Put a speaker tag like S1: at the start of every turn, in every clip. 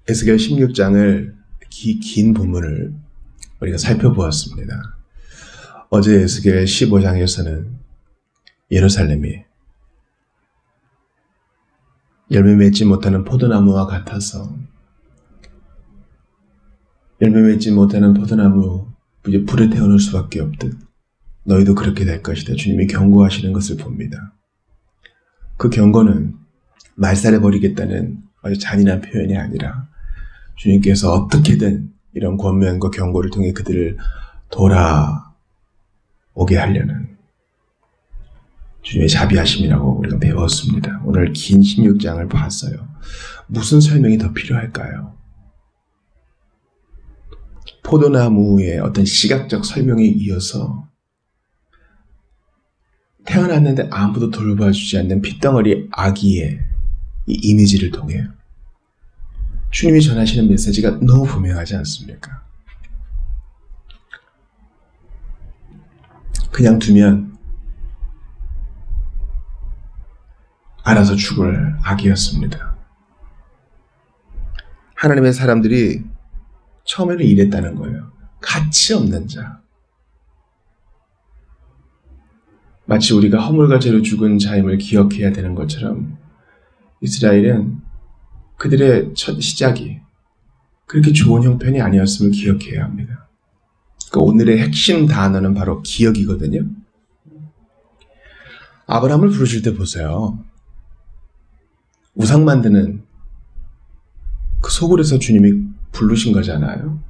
S1: 에스겔 16장을 긴 본문을 우리가 살펴보았습니다. 어제 에스겔 15장에서는 예루살렘이 열매 맺지 못하는 포도나무와 같아서 열매 맺지 못하는 포도나무 이제 불에 태워놓을 수밖에 없듯 너희도 그렇게 될 것이다. 주님이 경고하시는 것을 봅니다. 그 경고는 말살해버리겠다는 아주 잔인한 표현이 아니라 주님께서 어떻게든 이런 권면과 경고를 통해 그들을 돌아오게 하려는 주님의 자비하심이라고 우리가 배웠습니다. 오늘 긴 16장을 봤어요. 무슨 설명이 더 필요할까요? 포도나무의 어떤 시각적 설명에 이어서 태어났는데 아무도 돌봐주지 않는 핏덩어리 아기의 이 이미지를 통해 주님이 전하시는 메시지가 너무 분명하지 않습니까? 그냥 두면 알아서 죽을 아기였습니다. 하나님의 사람들이 처음에는 이랬다는 거예요. 가치 없는 자. 마치 우리가 허물과 죄로 죽은 자임을 기억해야 되는 것처럼 이스라엘은 그들의 첫 시작이 그렇게 좋은 형편이 아니었음을 기억해야 합니다. 그러니까 오늘의 핵심 단어는 바로 기억이거든요. 아브라함을 부르실 때 보세요. 우상 만드는 그 소굴에서 주님이 부르신 거잖아요.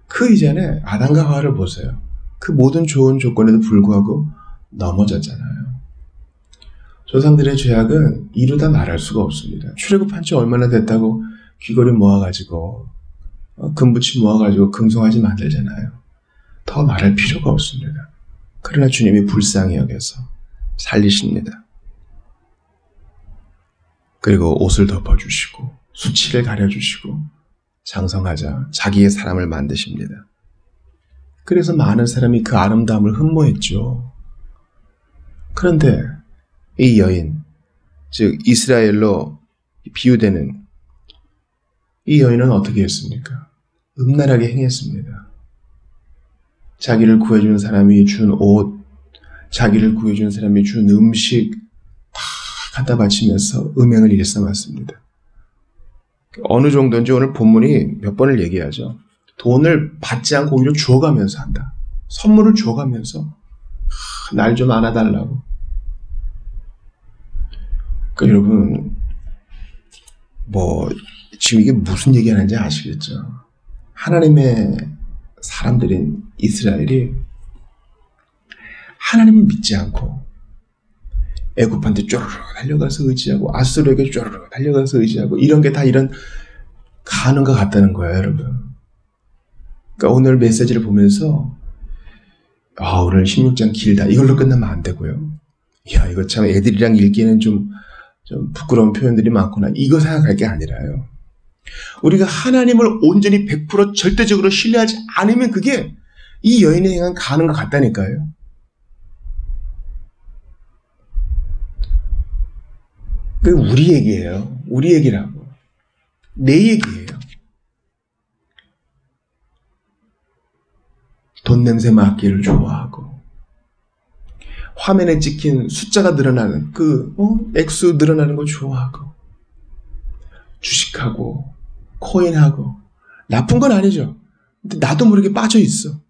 S1: 그 이전에 아담과 하와를 보세요. 그 모든 좋은 조건에도 불구하고 넘어졌잖아요. 조상들의 죄악은 이루다 말할 수가 없습니다. 출애굽한 지 얼마나 됐다고 귀걸이 모아가지고 금붙이 모아가지고 금송아지 만들잖아요. 더 말할 필요가 없습니다. 그러나 주님이 불쌍히 여겨서 살리십니다. 그리고 옷을 덮어주시고 수치를 가려주시고 장성하자 자기의 사람을 만드십니다. 그래서 많은 사람이 그 아름다움을 흠모했죠. 그런데 이 여인, 즉 이스라엘로 비유되는 이 여인은 어떻게 했습니까? 음란하게 행했습니다. 자기를 구해준 사람이 준 옷, 자기를 구해준 사람이 준 음식 다 갖다 바치면서 음행을 일삼았습니다. 어느 정도인지 오늘 본문이 몇 번을 얘기하죠. 돈을 받지 않고 오히려 주어가면서 한다. 선물을 주어가면서 날 좀 안아달라고. 그러니까 여러분 지금 이게 무슨 얘기하는지 아시겠죠? 하나님의 사람들인 이스라엘이 하나님을 믿지 않고 애굽한테 쪼르르 달려가서 의지하고 아수르에게 쪼르르 달려가서 의지하고 이런 게 다 이런 가능과 같다는 거예요, 여러분. 그러니까 오늘 메시지를 보면서 오늘 16장 길다. 이걸로 끝나면 안 되고요. 야, 이거 참 애들이랑 읽기에는 좀 부끄러운 표현들이 많구나. 이거 생각할 게 아니라요. 우리가 하나님을 온전히 100% 절대적으로 신뢰하지 않으면 그게 이 여인에 행한 가능과 같다니까요. 그게 우리 얘기예요. 우리 얘기라고. 내 얘기예요. 돈 냄새 맡기를 좋아하고 화면에 찍힌 숫자가 늘어나는 액수 늘어나는 거 좋아하고 주식하고 코인하고 나쁜 건 아니죠. 근데 나도 모르게 빠져 있어.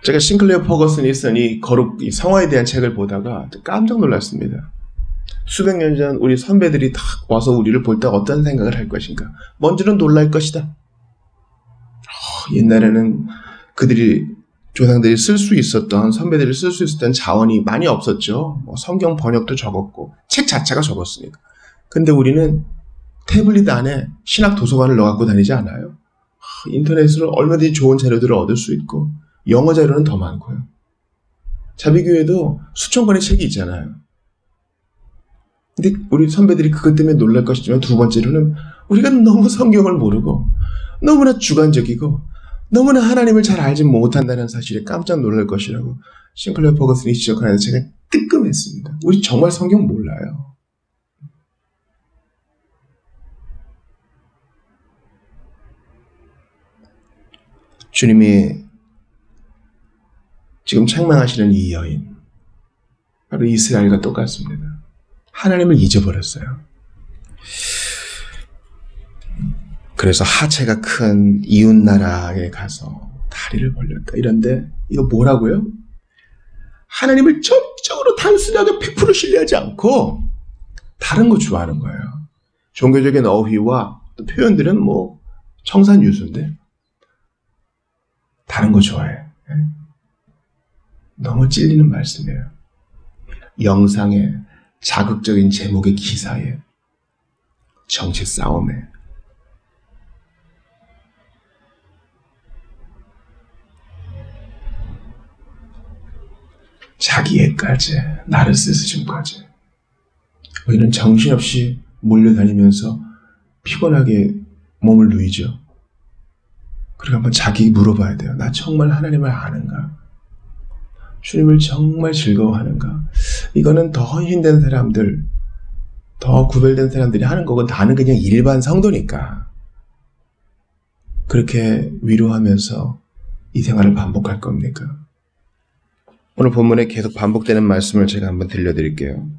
S1: 제가 싱클레어 퍼거슨이 쓴 이 거룩, 이 성화에 대한 책을 보다가 깜짝 놀랐습니다. 수백 년 전 우리 선배들이 다 와서 우리를 볼 때 어떤 생각을 할 것인가. 먼저는 놀랄 것이다. 옛날에는 조상들이 쓸 수 있었던, 선배들이 쓸 수 있었던 자원이 많이 없었죠. 성경 번역도 적었고 책 자체가 적었으니까. 근데 우리는 태블릿 안에 신학 도서관을 넣어갖고 다니지 않아요? 인터넷으로 얼마든지 좋은 자료들을 얻을 수 있고 영어 자료는 더 많고요. 자비교회도 수천 권의 책이 있잖아요. 근데 우리 선배들이 그것 때문에 놀랄 것이지만 두 번째로는 우리가 너무 성경을 모르고 너무나 주관적이고 너무나 하나님을 잘 알지 못한다는 사실에 깜짝 놀랄 것이라고 싱클레어 퍼거슨이 지적하는데 제가 뜨끔했습니다. 우리 정말 성경 몰라요. 주님이 지금 책망하시는 이 여인, 바로 이스라엘과 똑같습니다. 하나님을 잊어버렸어요. 그래서 하체가 큰 이웃나라에 가서 다리를 벌렸다. 이런데 이거 뭐라고요? 하나님을 전적으로 단순하게 100% 신뢰하지 않고 다른 거 좋아하는 거예요. 종교적인 어휘와 또 표현들은 뭐 청산유수인데 다른 거 좋아해. 너무 찔리는 말씀이에요. 영상에, 자극적인 제목의 기사에, 정치 싸움에. 자기애까지, 나르시시즘까지. 우리는 정신없이 몰려다니면서 피곤하게 몸을 누이죠. 그리고 한번 자기 물어봐야 돼요. 나 정말 하나님을 아는가? 주님을 정말 즐거워하는가? 이거는 더 헌신된 사람들, 더 구별된 사람들이 하는 거고 나는 그냥 일반 성도니까. 그렇게 위로하면서 이 생활을 반복할 겁니까? 오늘 본문에 계속 반복되는 말씀을 제가 한번 들려드릴게요.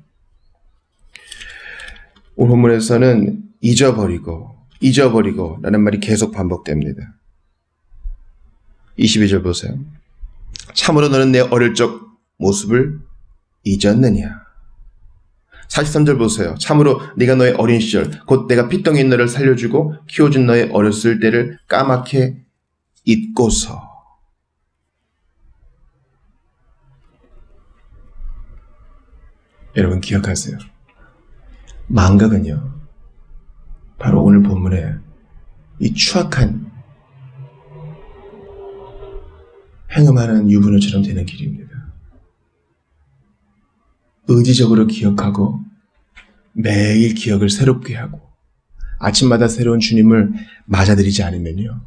S1: 오늘 본문에서는 잊어버리고 라는 말이 계속 반복됩니다. 22절 보세요. 참으로 너는 내 어릴 적 모습을 잊었느냐. 43절 보세요. 참으로 네가 너의 어린 시절 곧 내가 핏덩이인 너를 살려주고 키워준 너의 어렸을 때를 까맣게 잊고서. 여러분 기억하세요. 망각은요, 바로 오늘 본문에 이 추악한 행음하는 유부녀처럼 되는 길입니다. 의지적으로 기억하고 매일 기억을 새롭게 하고 아침마다 새로운 주님을 맞아들이지 않으면요,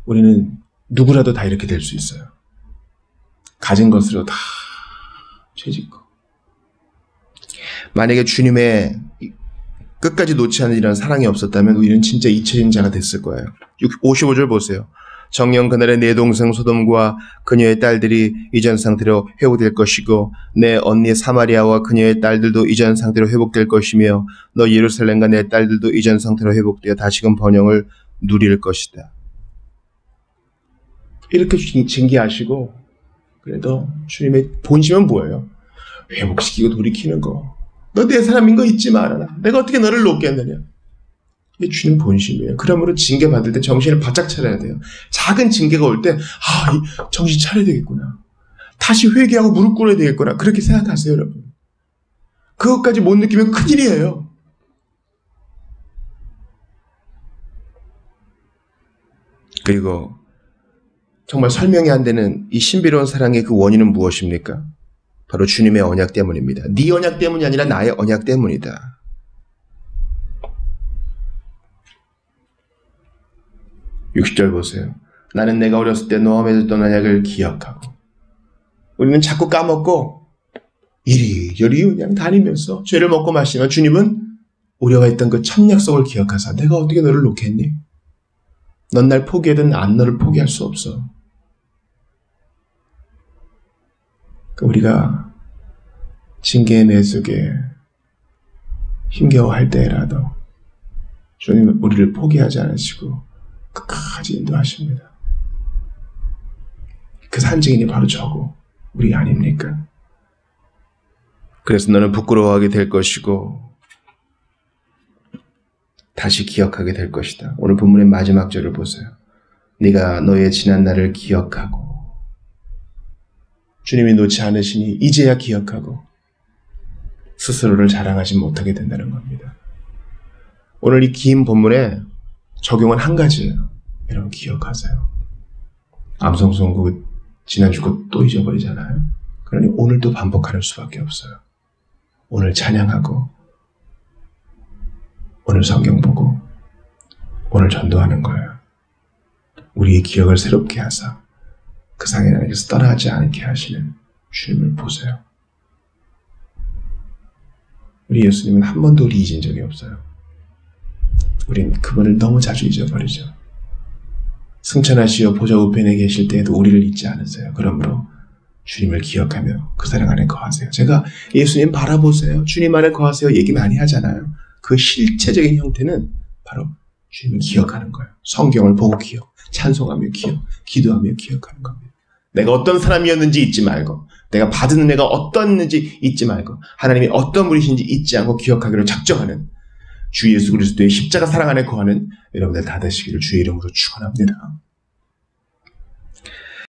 S1: 우리는 누구라도 다 이렇게 될 수 있어요. 가진 것으로 다 죄짓고. 만약에 주님의 끝까지 놓지 않는 이런 사랑이 없었다면 우리는 진짜 잊혀진 자가 됐을 거예요. 55절 보세요. 정녕 그날의 내 동생 소돔과 그녀의 딸들이 이전 상태로 회복될 것이고 내 언니 사마리아와 그녀의 딸들도 이전 상태로 회복될 것이며 너 예루살렘과 내 딸들도 이전 상태로 회복되어 다시금 번영을 누릴 것이다. 이렇게 징계하시고 그래도 주님의 본심은 뭐예요? 회복시키고 돌이키는 거. 너 내 사람인 거 잊지 말아라. 내가 어떻게 너를 놓겠느냐. 이게 주님 본심이에요. 그러므로 징계받을 때 정신을 바짝 차려야 돼요. 작은 징계가 올 때 정신 차려야 되겠구나. 다시 회개하고 무릎 꿇어야 되겠구나. 그렇게 생각하세요, 여러분. 그것까지 못 느끼면 큰일이에요. 그리고 정말 설명이 안 되는 이 신비로운 사랑의 그 원인은 무엇입니까? 바로 주님의 언약 때문입니다. 네 언약 때문이 아니라 나의 언약 때문이다. (60절) 보세요. 나는 내가 어렸을 때 너와 맺었던 언약을 기억하고. 우리는 자꾸 까먹고 이리저리 그냥 다니면서 죄를 먹고 마시면 주님은 우리가 했던 그 첫 약속을 기억하사 내가 어떻게 너를 놓겠니? 넌 날 포기하든 안 너를 포기할 수 없어. 우리가 징계의 매 속에 힘겨워할 때라도 주님은 우리를 포기하지 않으시고 끝까지 인도하십니다. 그 산증인이 바로 저고 우리 아닙니까? 그래서 너는 부끄러워하게 될 것이고 다시 기억하게 될 것이다. 오늘 본문의 마지막 절을 보세요. 네가 너의 지난 날을 기억하고. 주님이 놓지 않으시니 이제야 기억하고 스스로를 자랑하지 못하게 된다는 겁니다. 오늘 이 긴 본문에 적용은 한 가지예요. 여러분 기억하세요. 암송송구 지난주 거 또 잊어버리잖아요. 그러니 오늘도 반복하는 수밖에 없어요. 오늘 찬양하고 오늘 성경 보고 오늘 전도하는 거예요. 우리의 기억을 새롭게 하사 그 상해 나라에서 떠나지 않게 하시는 주님을 보세요. 우리 예수님은 한 번도 우리 잊은 적이 없어요. 우린 그분을 너무 자주 잊어버리죠. 승천하시어 보좌 우편에 계실 때에도 우리를 잊지 않으세요. 그러므로 주님을 기억하며 그 사랑 안에 거하세요. 제가 예수님 바라보세요. 주님 안에 거하세요. 얘기 많이 하잖아요. 그 실체적인 형태는 바로 주님을 기억하는 거예요. 성경을 보고 기억, 찬송하며 기억, 기도하며 기억하는 겁니다. 내가 어떤 사람이었는지 잊지 말고, 내가 받은 은혜가 어떠했는지 잊지 말고, 하나님이 어떤 분이신지 잊지 않고 기억하기로 작정하는 주 예수 그리스도의 십자가 사랑 안에 거하는 여러분들 다 되시기를 주의 이름으로 축원합니다.